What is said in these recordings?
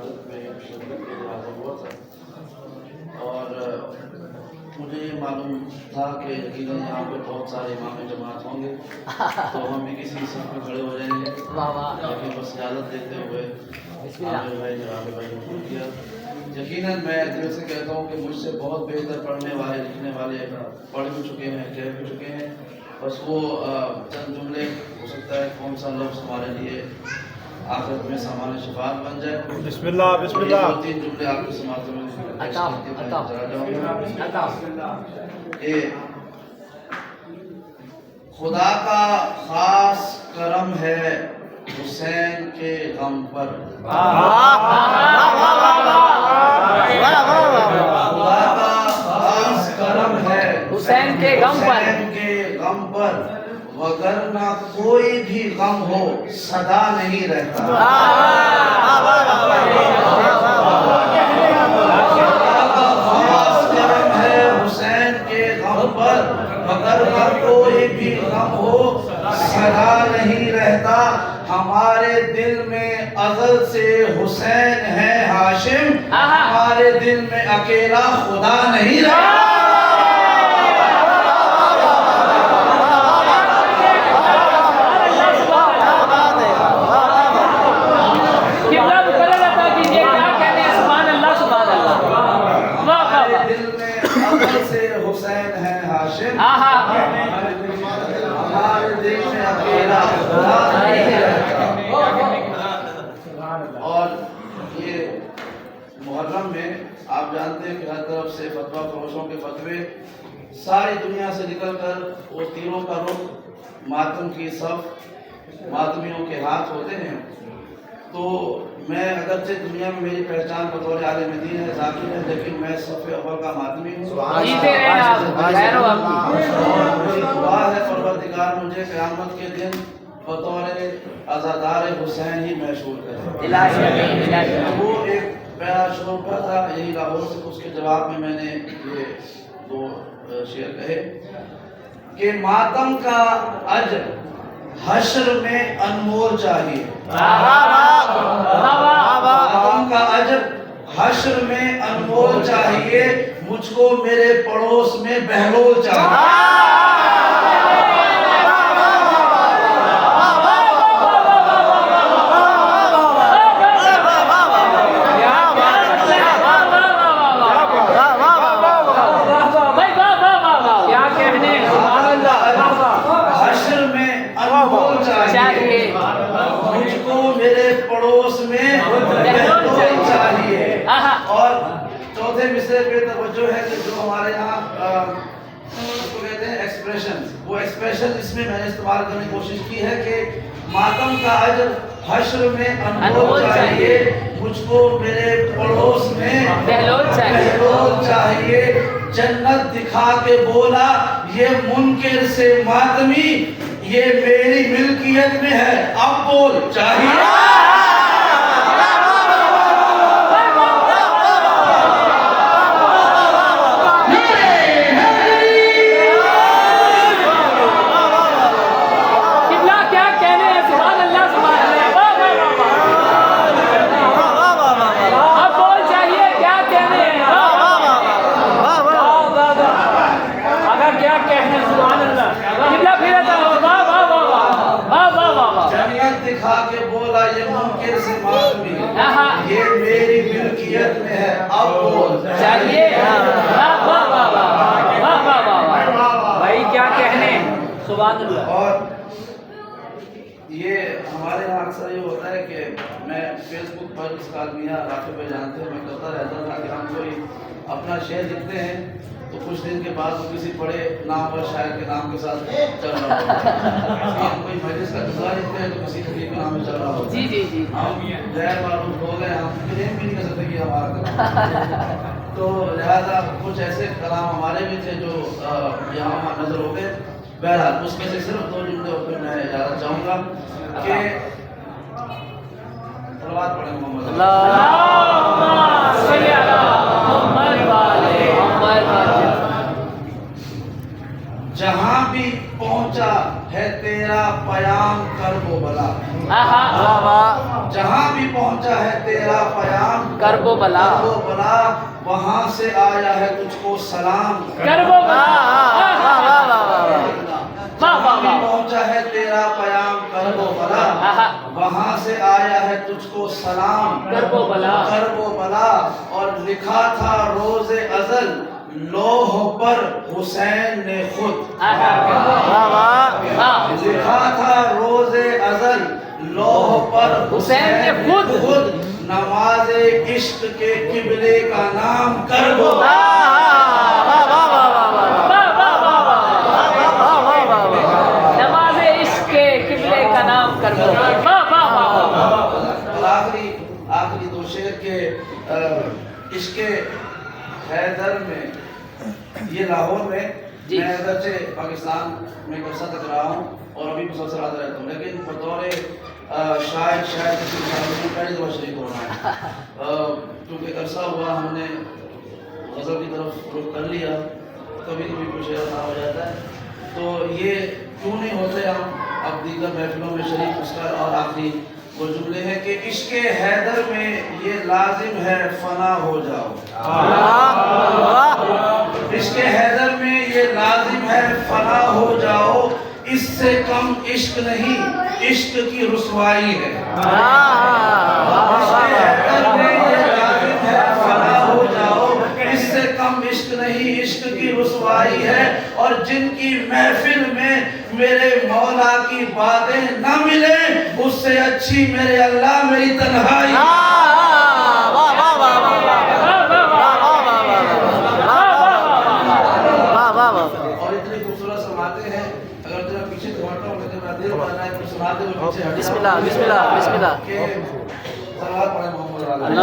इबादत में शिरकत के लिए हाजिर हुआ था और मुझे ये मालूम था कि यकीनन यहाँ पे बहुत सारे इमाम जमात होंगे तो हम भी किसी सब में खड़े हो जाएंगे, लेकिन बस इजाज़त देते हुए आमिर भाई जनाब भाई ने फोन किया। यकीनन मैं दिल से कहता हूँ कि मुझसे बहुत बेहतर पढ़ने वाले लिखने वाले पढ़ भी चुके हैं, कह भी चुके हैं, बस वो चंद जुमले हो सकता है कौन सा लफ्ज़ हमारे लिए आखिरत में सामान शफात बन जाए। बिस्मिल्लाह बिस्मिल्लाह। 2-3 जुमले आपके समाज में कि खुदा का खास करम है हुसैन के गम पर, खुदा का खास करम है हुसैन के गम पर, वगरना कोई भी गम हो सदा नहीं रहता। वगरना कोई भी गम हो सदा नहीं रहता। हमारे दिल में अज़ल से हुसैन है हाशिम, हमारे दिल में अकेला खुदा नहीं रहता। हुसैन है हाशिम, हमारे दिल में अकेला खुदा नहीं रहता। और ये मुहर्रम में आप जानते हैं कि हर तरफ से फतवा फरोशों के फतवे सारी दुनिया से निकलकर वो तीरों का रुख मातम की सफ मातमियों के हाथ होते हैं। तो मैं अगरचे दुनिया में मेरी पहचान बतौर आलिम दीन है ज़ाकिर है, लेकिन मैं सफ़े अव्वल का मातमी हूँ। मेरी दुआ है परवरदिगार मुझे क़यामत के दिन बतौर अज़ादार हुसैन ही मशहूर करे। वो एक प्यारा शुरू था यही लाहौर से, उसके जवाब में मैंने ये 2 शेर कहे कि मातम का अजर हश्र में अनमोल चाहिए, मातम का अजर हश्र में अनमोल चाहिए, मुझको मेरे पड़ोस में बहलोल चाहिए। मुझको मेरे पड़ोस में बहलोल चाहिए। और चौथे मिसरे पे तवज्जो है कि जो हमारे यहाँ उसको कहते हैं एक्सप्रेशन, वो एक्सप्रेशन इसमें मैंने इस्तेमाल करने की कोशिश की है कि मातम का अजर हश्र में अनमोल चाहिए, मुझको मेरे पड़ोस में बहलोल चाहिए। जन्नत दिखा के बोला ये मुनकिर से मातमी, ये मेरी मिल्कियत में है, अब बोल चाहिए। दिखा के बोला ये मुनकिर से मातमी, ये मेरी मिल्कियत में है, अब बोल चाहिए। भाई क्या कहने, सुभान अल्लाह। और ये हमारे यहाँ अक्सर ये होता है कि मैं फेसबुक पर इसका अलमिया राफी पे जानते हैं, मैं करता रहता था कि हम कोई अपना शेर लिखते हैं तो कुछ दिन के बाद वो किसी बड़े नाम और शायर के नाम के साथ चल रहा होता है। हम कोई मजलिस का दुआ लिखते हैं तो किसी खलीफ के नाम में चल रहा होता है। जी हम गैर मालूम हो गए, हम क्लेम भी नहीं कर सकते कि हमारा कलाम। तो लिहाजा कुछ ऐसे कलाम हमारे भी थे जो यहाँ नजर हो गए। बहरहाल उसमें से सिर्फ 2 जुमले होकर मैं इजाज़त चाहूँगा कि सलावत पढ़ें मोहम्मद। जहाँ भी पहुँचा है तेरा पयाम कर वो बला, جہاں بھی پہنچا ہے تیرا پیام کرب و بلا وہاں سے آیا ہے تجھ کو سلام کرب و بلا جہاں بھی پہنچا ہے تیرا پیام کرب و بلا وہاں سے آیا ہے تجھ کو سلام کرب و بلا اور لکھا تھا روز ازل لوح پر حسین نے خود لکھا تھا روز ازل لوح پر حسین نے خود نماز عشق کے قبلے کا نام کرب و نماز عشق کے قبلے کا نام کرب و آخری دو شعر کے عشق حیدر میں یہ لاہور میں میں اگرچہ پاکستان میں عرصہ تک رہا ہوں اور ابھی مسلسل آتا رہتا ہوں لیکن بطور شاید کسی میں پہلی دفعہ شریک ہو رہا ہے کیونکہ عرصہ ہوا ہم نے غزل کی طرف رخ کر لیا کبھی کبھی کچھ ایسا ہو جاتا ہے تو یہ کیوں نہیں ہوتے ہم اب دیگر محفلوں میں شریک اس کا اور آخری وہ جملے ہیں کہ عشق حیدر میں یہ لازم ہے فنا ہو جاؤ عشق حیدر میں یہ لازم ہے فنا ہو جاؤ اس سے کم عشق نہیں عشق کی رسوائی ہے عشق حیدر میں یہ لازم ہے فنا ہو جاؤ اس سے کم عشق نہیں عشق کی رسوائی ہے اور جن کی محفل میں میرے مولا کی باتیں نہ ملیں اس سے اچھی میرے اللہ میری تنہائی اور اتنی خوبصورت سماتے ہیں اگر تیرا پیچھے دوڑتا ہوں لیکن میرا دل بڑھنا ہے کچھ سناتے ہوئے پیچھے ہٹ بسم اللہ بسم اللہ بسم اللہ کہ صلوات پڑھیں محمد علیہ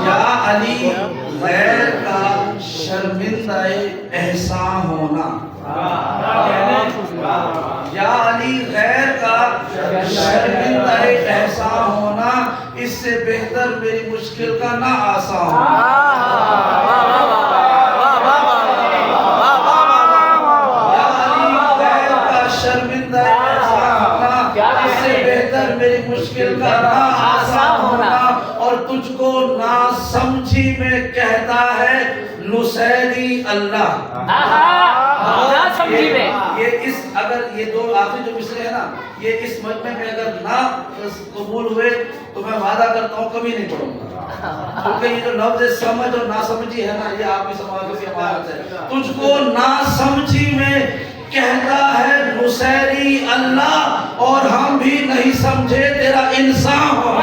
یا علی غیر کا شرمندہ احسان ہونا یا علی غیر کا شرمندہ احسان ہونا اس سے بہتر میری مشکل کا نہ آسان ہونا یا علی غیر کا شرمندہ احسان ہونا اس سے بہتر میری مشکل کا نہ آسان ہونا اور تجھ کو نا سمجھی میں کہتا ہے نصیری اللہ نا سمجھی میں یہ اس اگر یہ دو آخری جو مصرے ہیں نا یہ اس مجمع میں اگر نہ قبول ہوئے تو میں وعدہ کرتا ہوں کبھی نہیں پڑھوں گا کیونکہ یہ جو لفظ سمجھ اور نا سمجھی ہے نا یہ آپ کی سماجوں کی عبارت ہے تجھ کو نا سمجھی میں کہتا ہے نصیری اللہ اور ہم بھی نہیں سمجھے تیرا انسان ہو